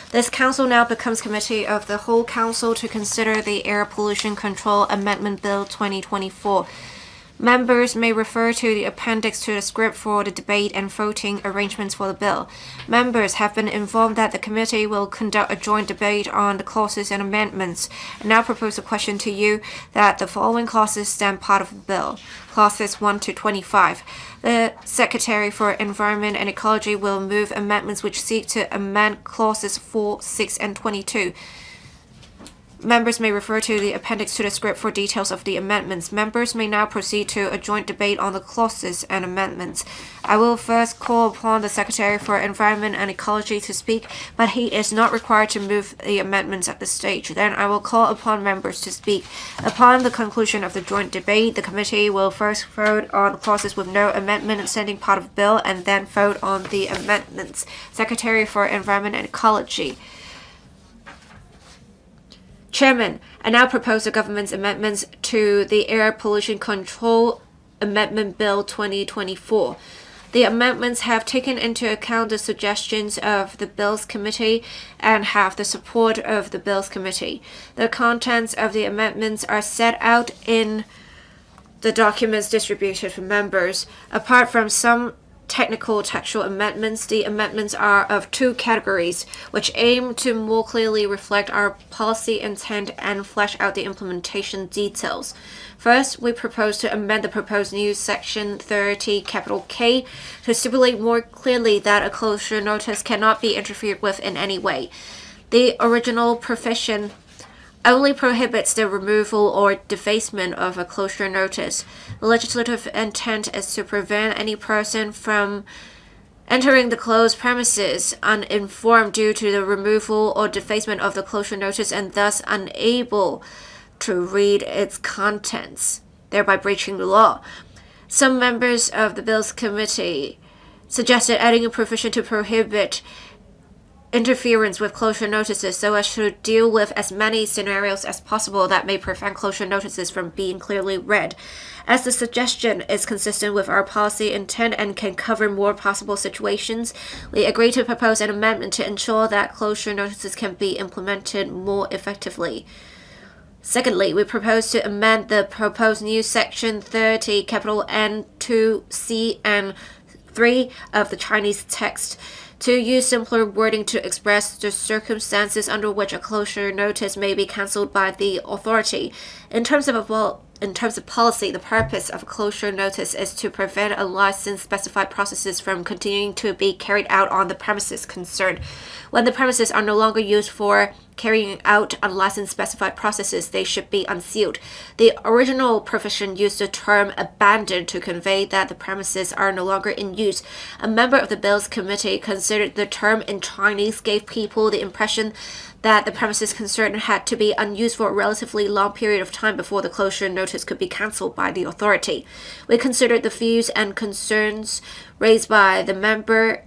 This Council now becomes Committee of the Whole Council to consider the Air Pollution Control Amendment Bill 2024. Members may refer to the appendix to the script for the debate and voting arrangements for the bill. Members have been informed that the committee will conduct a joint debate on the clauses and amendments. I now propose a question to you that the following clauses stand part of the bill. Clauses 1 to 25. The Secretary for Environment and Ecology will move amendments which seek to amend clauses 4, 6, and 22. Members may refer to the appendix to the script for details of the amendments. Members may now proceed to a joint debate on the clauses and amendments. I will first call upon the Secretary for Environment and Ecology to speak, but he is not required to move the amendments at this stage. Then I will call upon members to speak. Upon the conclusion of the joint debate, the committee will first vote on the clauses with no amendment standing part of the bill and then vote on the amendments. Secretary for Environment and Ecology. Chairman, I now propose the government's amendments to the Air Pollution Control Amendment Bill 2024. The amendments have taken into account the suggestions of the Bills Committee and have the support of the Bills Committee. The contents of the amendments are set out in the documents distributed to members. Apart from some technical textual amendments, the amendments are of two categories, which aim to more clearly reflect our policy intent and flesh out the implementation details. First, we propose to amend the proposed new Section 30(K) to stipulate more clearly that a closure notice cannot be interfered with in any way. The original provision only prohibits the removal or defacement of a closure notice. The legislative intent is to prevent any person from entering the closed premises uninformed due to the removal or defacement of the closure notice and thus unable to read its contents, thereby breaching the law. Some members of the Bills Committee suggested adding a provision to prohibit interference with closure notices so as to deal with as many scenarios as possible that may prevent closure notices from being clearly read. As the suggestion is consistent with our policy intent and can cover more possible situations, we agree to propose an amendment to ensure that closure notices can be implemented more effectively. Secondly, we propose to amend the proposed new Section 30(N)(2)(c) and 3 of the Chinese text to use simpler wording to express the circumstances under which a closure notice may be cancelled by the authority. In terms of policy, the purpose of a closure notice is to prevent unlicensed specified processes from continuing to be carried out on the premises concerned. When the premises are no longer used for carrying out unlicensed specified processes, they should be unsealed. The original provision used the term abandoned to convey that the premises are no longer in use. A member of the Bills Committee considered the term in Chinese gave people the impression that the premises concerned had to be unused for a relatively long period of time before the closure notice could be cancelled by the authority. We considered the views and concerns raised by the member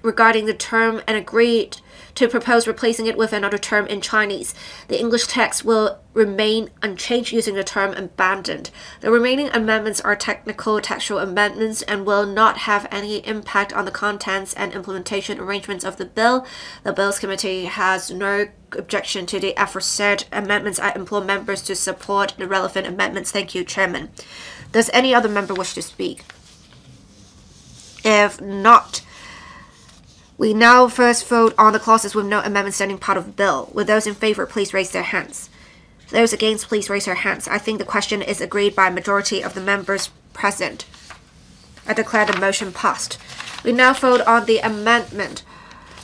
regarding the term and agreed to propose replacing it with another term in Chinese. The English text will remain unchanged using the term abandoned. The remaining amendments are technical textual amendments and will not have any impact on the contents and implementation arrangements of the bill. The Bills Committee has no objection to the aforesaid amendments. I implore members to support the relevant amendments. Thank you, Chairman. Does any other member wish to speak? If not, we now first vote on the clauses with no amendments standing part of the bill. Will those in favor please raise their hands? Those against please raise their hands. I think the question is agreed by a majority of the members present. I declare the motion passed. We now vote on the amendment.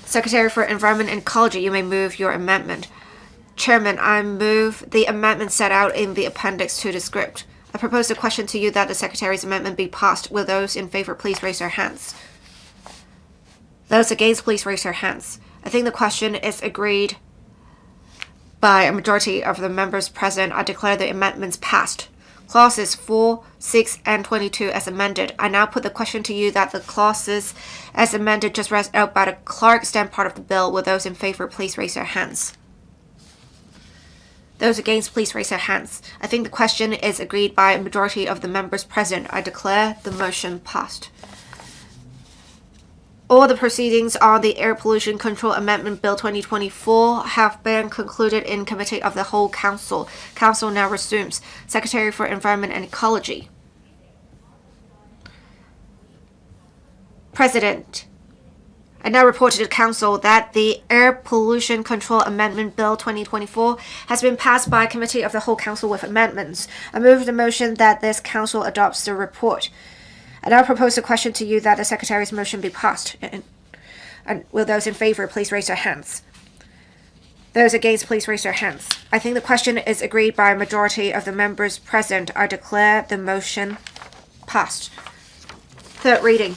Secretary for Environment and Ecology, you may move your amendment. Chairman, I move the amendment set out in the appendix to the script. I propose the question to you that the Secretary's amendment be passed. Will those in favor please raise their hands? Those against, please raise their hands. I think the question is agreed by a majority of the members present. I declare the amendments passed. Clauses 4, 6, and 22 as amended. I now put the question to you that the clauses as amended just read out by the clerk stand part of the bill. Will those in favor please raise their hands? Those against, please raise their hands. I think the question is agreed by a majority of the members present. I declare the motion passed. All the proceedings on the Air Pollution Control Amendment Bill 2024 have been concluded in Committee of the Whole Council. Council now resumes. Secretary for Environment and Ecology. President, I now report to the Council that the Air Pollution Control Amendment Bill 2024 has been passed by Committee of the Whole Council with amendments. I move the motion that this Council adopts the report. I now propose a question to you that the Secretary's motion be passed. And will those in favor please raise their hands? Those against, please raise their hands. I think the question is agreed by a majority of the members present. I declare the motion passed. Third reading.